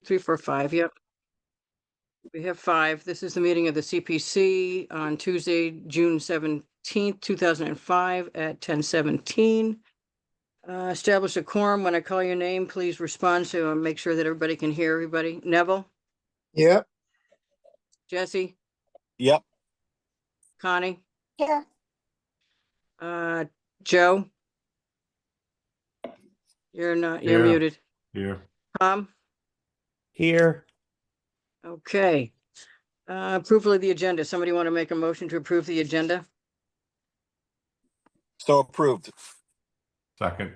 3, 4, 5, yep. We have 5. This is the meeting of the CPC on Tuesday, June 17th, 2005 at 10:17. Establish a quorum. When I call your name, please respond so make sure that everybody can hear everybody. Neville, Yep. Jesse, Yep. Connie, Here. Joe. You're Here. muted. Here. Tom. Here. Okay. Approval of the agenda. Somebody want to make a motion to approve the agenda? So approved. Second.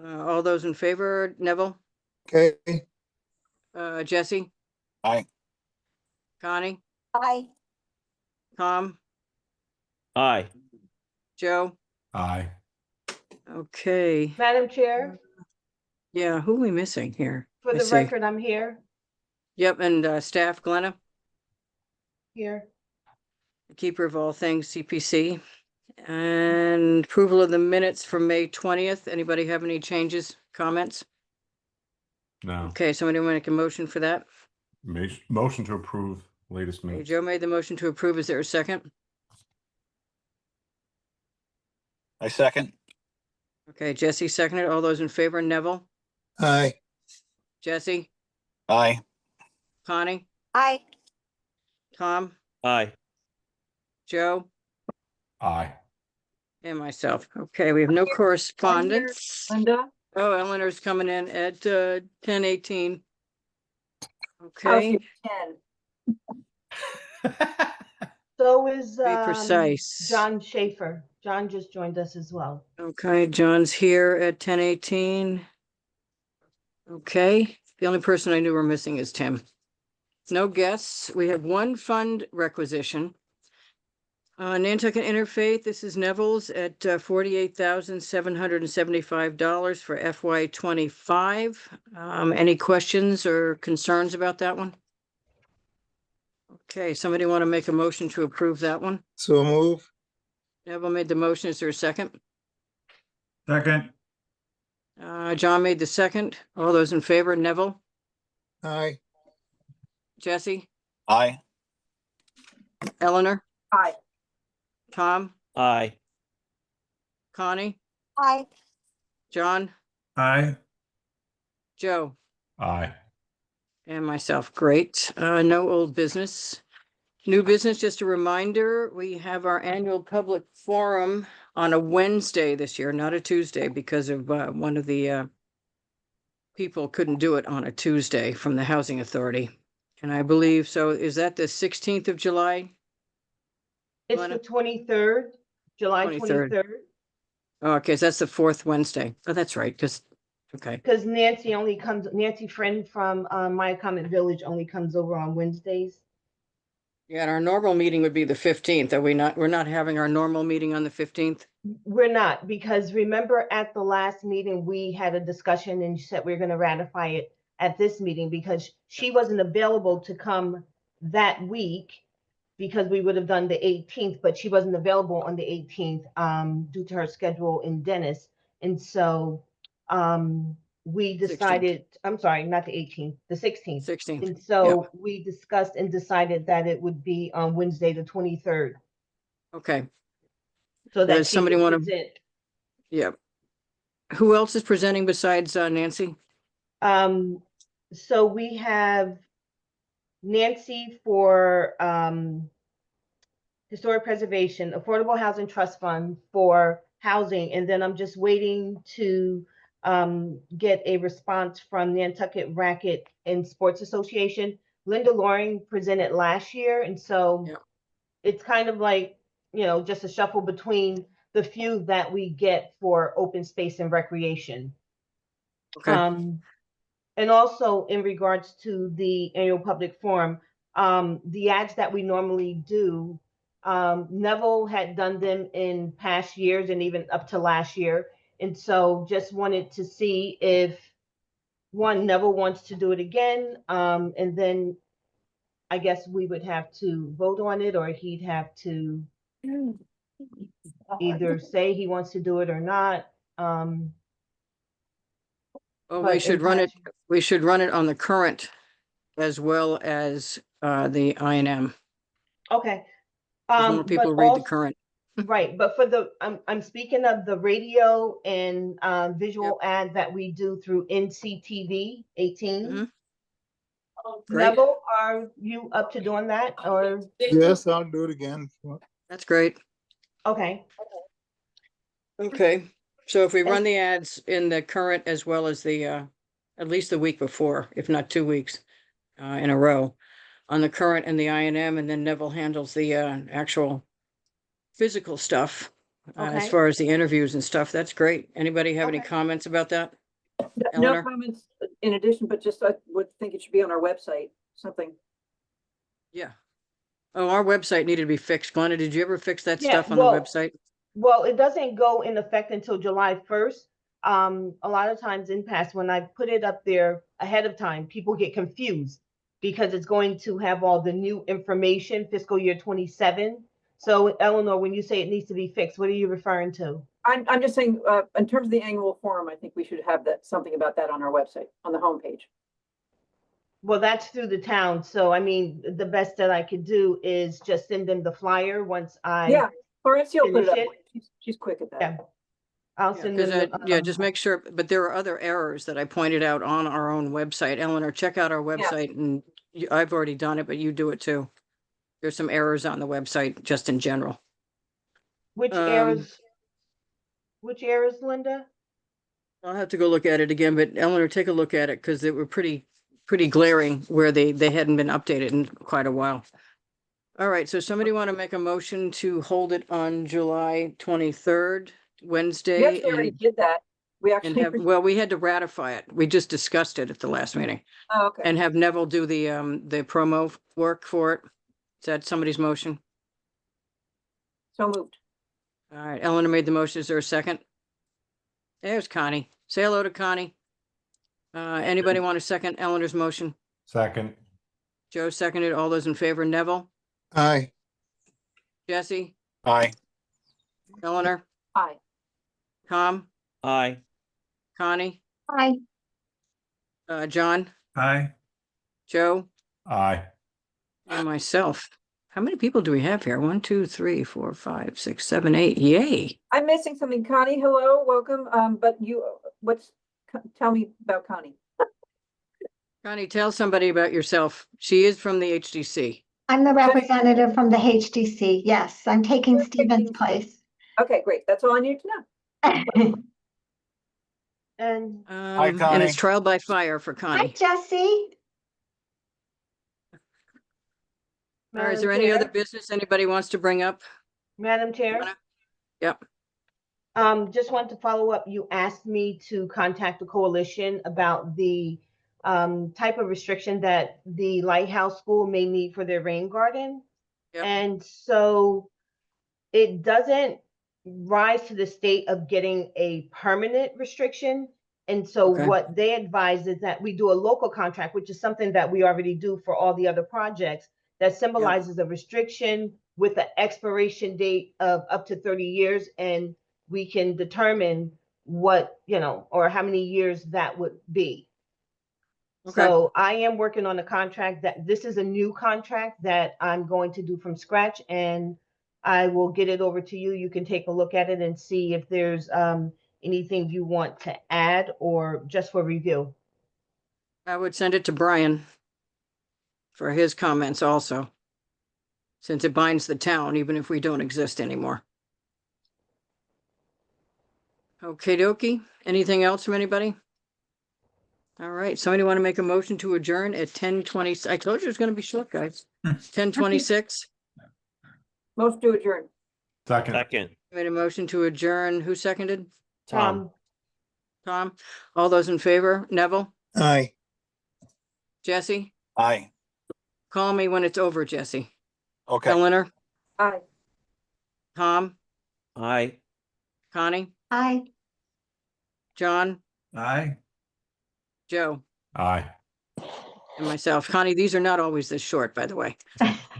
All those in favor, Neville, Okay. Jesse, Aye. Connie, Aye. Tom, Aye. Joe. Aye. Okay. Madam Chair, Yeah, who are we missing here? for the Let's see. record, I'm here. Yep, and staff, Glenna, Here. keeper of all things CPC. And approval of the minutes from May 20th. Anybody have any changes, comments? No. Okay, somebody want to make a motion for that? Motion to approve latest Okay, minutes. Joe made the motion to approve. Is there a second? I second. Okay, Jesse seconded. All those in favor, Neville, Aye. Jesse, Aye. Connie, Aye. Tom, Aye. Joe, Aye. and myself. Okay, we have no correspondence. Linda? Oh, Eleanor's coming in at 10:18. Okay, So is be precise. John Schaefer. John just joined us as well. Okay, John's here at 10:18. Okay, the only person I knew we're missing is Tim. No guests. We have one fund requisition. Nantucket Interfaith, this is Neville's at $48,775 for FY 25. Any questions or concerns about that one? Okay, somebody want to make a motion to approve that one? So move. Neville made the motion. Is there a second? Second. John made the second. All those in favor, Neville, Aye. Jesse, Aye. Eleanor, Aye. Tom, Aye. Connie, Aye. John, Aye. Joe, Aye. and myself. Great. No old business. New business, just a reminder, we have our annual public forum on a Wednesday this year, not a Tuesday, because of one of the people couldn't do it on a Tuesday from the Housing Authority. And I believe, so is that the 16th of July? It's Glenna? the 23rd, July 23rd. 23rd, Oh, okay, so that's the fourth Wednesday. Oh, that's right, because, okay. because Nancy Friend from My Comment Village only comes over on Wednesdays. Yeah, and our normal meeting would be the 15th. Are we not, we're not having our normal meeting on the 15th? We're not, because remember at the last meeting, we had a discussion and you said we are going to ratify it at this meeting because she wasn't available to come that week because we would have done the 18th, but she wasn't available on the 18th due to her schedule in Dennis. And so we decided, I'm sorry, not the 18th, the 16th. 16th. And so we discussed and decided that it would be on Wednesday, the 23rd. Okay, So that Does she somebody could wanna- present. yeah. Who else is presenting besides Nancy? So we have Nancy for Historic Preservation, Affordable Housing Trust Fund for housing, and then I'm just waiting to get a response from Nantucket Racquet and Sports Association. Linda Loring presented last year, and so it's kind of like, you know, just a shuffle between the few that we get for open space and recreation. Okay. And also in regards to the annual public forum, the ads that we normally do, Neville had done them in past years and even up to last year. And so just wanted to see if Neville wants to do it again. And then I guess we would have to vote on it, or he'd have to either say he wants to do it or not. Well, But we in should run it, past- we should run it on the current as well as the INM. Okay. 'Cause more But people read the also, current. right, but for the, I'm speaking of the radio and visual ad that we do through NCTV 18. Mhm. Great. Neville, are you up to doing that or, Yes, I'll do it again. That's great. okay, Okay, so if we run And- the ads in the current as well as the, at least the week before, if not 2 weeks, in a row, on the current and the INM, and then Neville handles the, actual physical stuff, as Okay. far as the interviews and stuff, that's great. Anybody have any Okay. comments about that? No Eleanor? comments in addition, but just I would think it should be on our website, something. Yeah. Oh, our website needed to be fixed. Glenda, did you ever fix that Yeah, stuff on the well, website? well, it doesn't go in effect until July 1st. A lot of times in past, when I put it up there ahead of time, people get confused because it's going to have all the new information fiscal year 27. So Eleanor, when you say it needs to be fixed, what are you referring to? I'm just saying, in terms of the annual forum, I think we should have that, something about that on our website, on the homepage. Well, that's through the town. So I mean, the best that I could do is just send them the flyer once Yeah, Florencia will put it up. finish She's quick at Yeah. that. I'll Yeah, send 'cause them. yeah, just make sure, but there are other errors that I pointed out on our own website. Eleanor, check out our website and I've already done it, but you do it too. There's some errors on the website just in general. Which um, errors? Which errors, Linda? I'll have to go look at it again, but Eleanor, take a look at it because they were pretty glaring where they hadn't been updated in quite a while. All right, so somebody want to make a motion to hold it on July 23rd, We Wednesday? actually already did that. We And actually, have, well, we had to ratify it. We just discussed it at the last meeting. oh, okay. And have Neville do the promo work for it. Is that somebody's motion? So moved. All right, Eleanor made the motion. Is there a second? There's Connie. Say hello to Connie. Anybody want to second Eleanor's motion? Second. Joe seconded. All those in favor, Neville, Aye. Jesse, Aye. Eleanor, Aye. Tom, Aye. Connie, Aye. John, Aye. Joe, Aye. and myself. How many people do we have here? 1, 2, 3, 4, 5, 6, 7, 8. Yay. I'm missing something. Connie, hello, welcome. But you, tell me about Connie. Connie, tell somebody about yourself. She is from the HDC. I'm the representative from the HDC. Yes, I'm taking Stephen's place. Okay, great. That's all I need to know. And And Connie. it's trial by fire for Hi, Connie. Jesse. All right, is Madam there any Chair- other business anybody wants to bring up? Madam Chair? Donna? Yep. Just want to follow up. You asked me to contact the coalition about the type of restriction that the Lighthouse School may need for their rain garden. Yep. And so it doesn't rise to the state of getting a permanent restriction. And so Okay. what they advise is that we do a local contract, which is something that we already do for all the other projects, that symbolizes a restriction with an expiration date of up to 30 years. And we can determine what, or how many years that would be. Okay. So I am working on a contract this is a new contract that I'm going to do from scratch, and I will get it over to you. You can take a look at it and see if there's anything you want to add or just for review. I would send it to Brian for his comments also, since it binds the town, even if we don't exist anymore. Okay, dokie. Anything else from anybody? All right, somebody want to make a motion to adjourn at 10:20? I told you it was going to be short, guys. 10:26. Most to adjourn. Second. Second. Made a motion to adjourn. Who seconded? Tom. Tom? All those in favor? Neville? Aye. Jesse? Aye. Call me when it's over, Jesse. Okay. Eleanor? Aye. Tom? Aye. Connie? Aye. John? Aye. Joe? Aye. And myself. Connie, these are not always this short, by the way.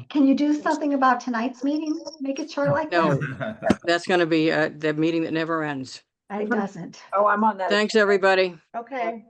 Can you do something about tonight's meeting? Make it short like No. that? That's going to be the meeting that never ends. It doesn't. Oh, I'm on that. Thanks, everybody. Okay.